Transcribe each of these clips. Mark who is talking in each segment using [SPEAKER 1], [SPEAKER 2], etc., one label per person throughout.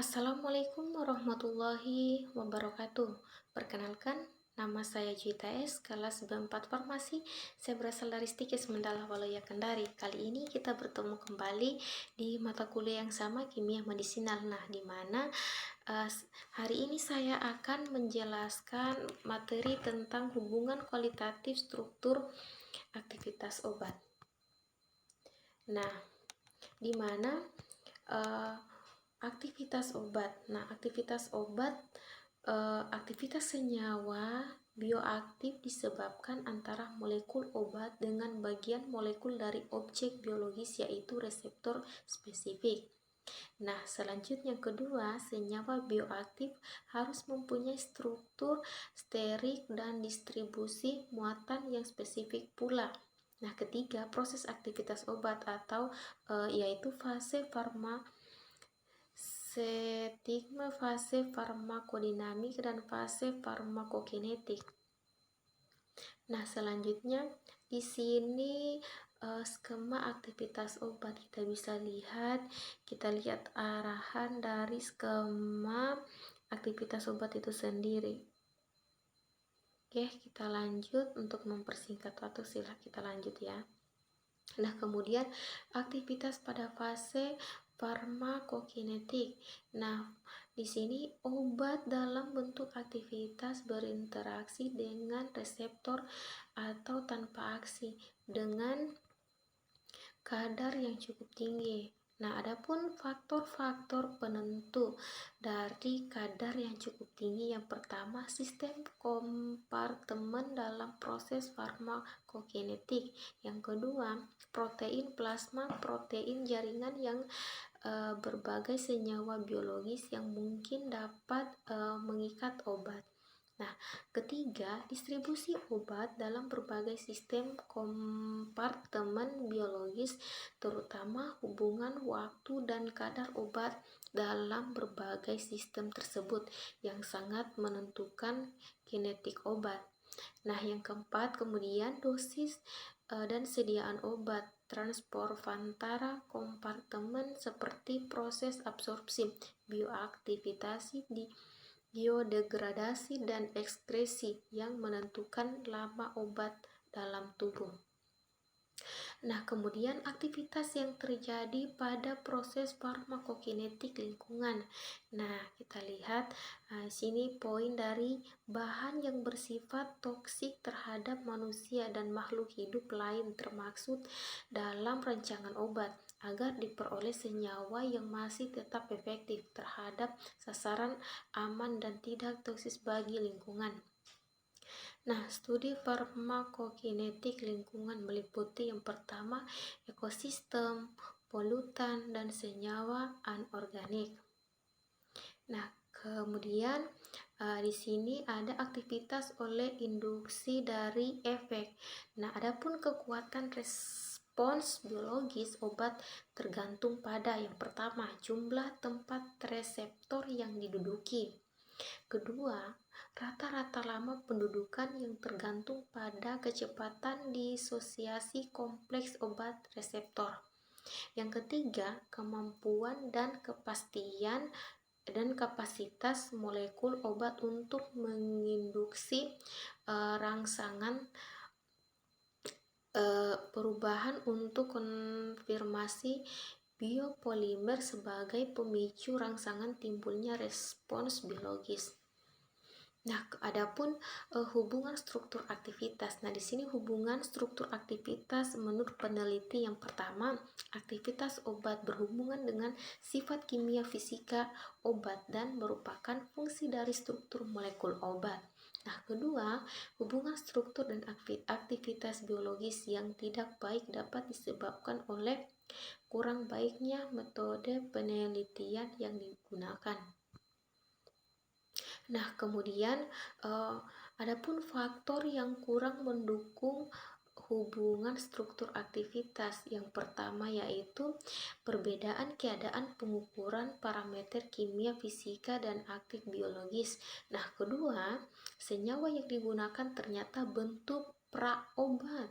[SPEAKER 1] Assalamualaikum warahmatullahi wabarakatuh. Perkenalkan, nama saya Juwita S, kelas 94 Farmasi. Saya berasal dari Stikes Mendalah Waluya Kendari. Kali ini kita bertemu kembali di mata kuliah yang sama, Kimia Medisinal. Nah, di mana hari ini saya akan menjelaskan materi tentang hubungan kualitatif struktur aktivitas obat. Nah, di mana aktivitas obat. Nah, aktivitas obat, aktivitas senyawa bioaktif disebabkan antara molekul obat dengan bagian molekul dari objek biologis, yaitu reseptor spesifik. Nah, selanjutnya kedua, senyawa bioaktif harus mempunyai struktur sterik dan distribusi muatan yang spesifik pula. Nah, ketiga, proses aktivitas obat atau yaitu fase fase farmakodinamik dan fase farmakokinetik. Nah, selanjutnya di sini skema aktivitas obat kita lihat arahan dari skema aktivitas obat itu sendiri. Oke, kita lanjut. Untuk mempersingkat waktu, silahkan kita lanjut ya. Nah, kemudian aktivitas pada fase farmakokinetik. Nah, di sini obat dalam bentuk aktivitas berinteraksi dengan reseptor atau tanpa aksi dengan kadar yang cukup tinggi. Nah, adapun faktor-faktor penentu dari kadar yang cukup tinggi, yang pertama, sistem kompartemen dalam proses farmakokinetik. Yang kedua, protein plasma, protein jaringan yang berbagai senyawa biologis yang mungkin dapat mengikat obat. Nah, ketiga, distribusi obat dalam berbagai sistem kompartemen biologis, terutama hubungan waktu dan kadar obat dalam berbagai sistem tersebut yang sangat menentukan kinetik obat. Nah, yang keempat, kemudian dosis dan sediaan obat, transport antara kompartemen seperti proses absorpsi, bioaktivitasi, biodegradasi, dan ekskresi yang menentukan lama obat dalam tubuh. Nah, kemudian aktivitas yang terjadi pada proses farmakokinetik lingkungan. Nah, kita lihat sini poin dari bahan yang bersifat toksik terhadap manusia dan makhluk hidup lain termaksud dalam rancangan obat agar diperoleh senyawa yang masih tetap efektif terhadap sasaran, aman dan tidak toksis bagi lingkungan. Nah, studi farmakokinetik lingkungan meliputi yang pertama, ekosistem, polutan, dan senyawa anorganik. Nah, kemudian di sini ada aktivitas oleh induksi dari efek. Nah, adapun kekuatan respons biologis obat tergantung pada yang pertama, jumlah tempat reseptor yang diduduki. Kedua, rata-rata lama pendudukan yang tergantung pada kecepatan disosiasi kompleks obat reseptor. Yang ketiga, kemampuan dan kepastian dan kapasitas molekul obat untuk menginduksi rangsangan perubahan untuk konfirmasi biopolimer sebagai pemicu rangsangan timbulnya respons biologis. Nah, adapun hubungan struktur aktivitas. Nah, di sini hubungan struktur aktivitas menurut peneliti yang pertama, aktivitas obat berhubungan dengan sifat kimia fisika obat dan merupakan fungsi dari struktur molekul obat. Nah, kedua, hubungan struktur dan aktivitas biologis yang tidak baik dapat disebabkan oleh kurang baiknya metode penelitian yang digunakan. Nah, kemudian adapun faktor yang kurang mendukung hubungan struktur aktivitas. Yang pertama yaitu perbedaan keadaan pengukuran parameter kimia fisika dan aktif biologis. Nah, kedua, senyawa yang digunakan ternyata bentuk praobat.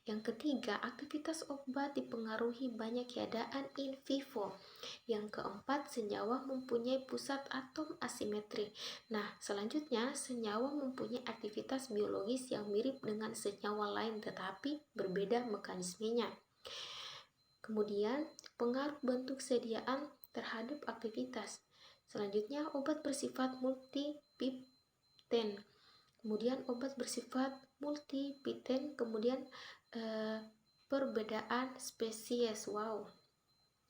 [SPEAKER 1] Yang ketiga, aktivitas obat dipengaruhi banyak keadaan in vivo. Yang keempat, senyawa mempunyai pusat atom asimetri. Nah, selanjutnya, senyawa mempunyai aktivitas biologis yang mirip dengan senyawa lain tetapi berbeda mekanismenya. Kemudian, pengaruh bentuk sediaan terhadap aktivitas. Selanjutnya, obat bersifat multipipten. Kemudian obat bersifat multipipten, kemudian perbedaan spesies. Wow.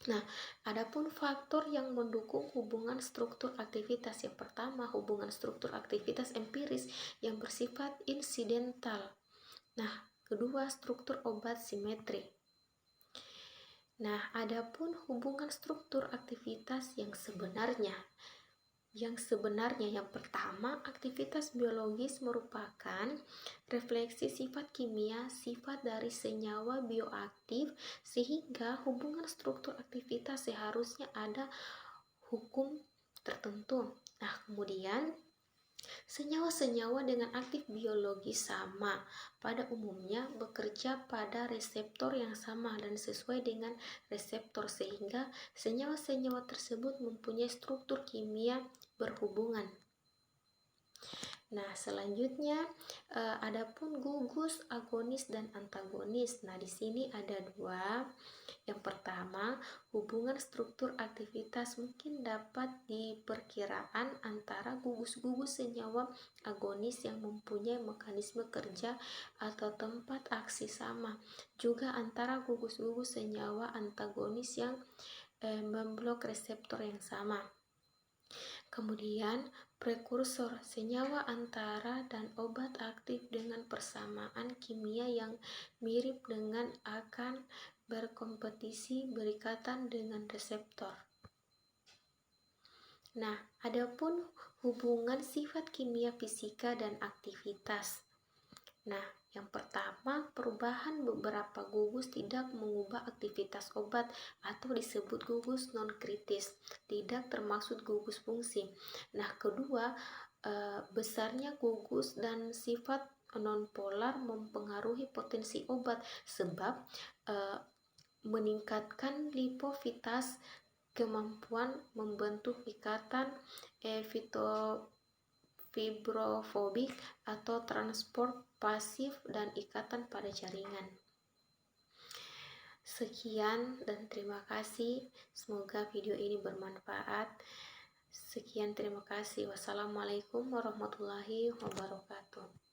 [SPEAKER 1] Nah, adapun faktor yang mendukung hubungan struktur aktivitas. Yang pertama, hubungan struktur aktivitas empiris yang bersifat insidental. Nah, kedua, struktur obat simetri. Nah, adapun hubungan struktur aktivitas yang sebenarnya. Yang pertama, aktivitas biologis merupakan refleksi sifat kimia, sifat dari senyawa bioaktif, sehingga hubungan struktur aktivitas seharusnya ada hukum tertentu. Nah, kemudian senyawa-senyawa dengan aktif biologis sama pada umumnya bekerja pada reseptor yang sama dan sesuai dengan reseptor, sehingga senyawa-senyawa tersebut mempunyai struktur kimia berhubungan. Nah, selanjutnya adapun gugus agonis dan antagonis. Nah, di sini ada dua. Yang pertama, hubungan struktur aktivitas mungkin dapat diperkirakan antara gugus-gugus senyawa agonis yang mempunyai mekanisme kerja atau tempat aksi sama, juga antara gugus-gugus senyawa antagonis yang memblok reseptor yang sama. Kemudian, prekursor senyawa antara dan obat aktif dengan persamaan kimia yang mirip dengan akan berkompetisi berikatan dengan reseptor. Nah, adapun hubungan sifat kimia fisika dan aktivitas. Nah, yang pertama, perubahan beberapa gugus tidak mengubah aktivitas obat atau disebut gugus non-kritis, tidak termasuk gugus fungsi. Nah, kedua, besarnya gugus dan sifat non-polar mempengaruhi potensi obat sebab meningkatkan lipofitas, kemampuan membentuk ikatan fibrofobik atau transport pasif dan ikatan pada jaringan. Sekian dan terima kasih. Semoga video ini bermanfaat. Sekian, terima kasih. Wassalamualaikum warahmatullahi wabarakatuh.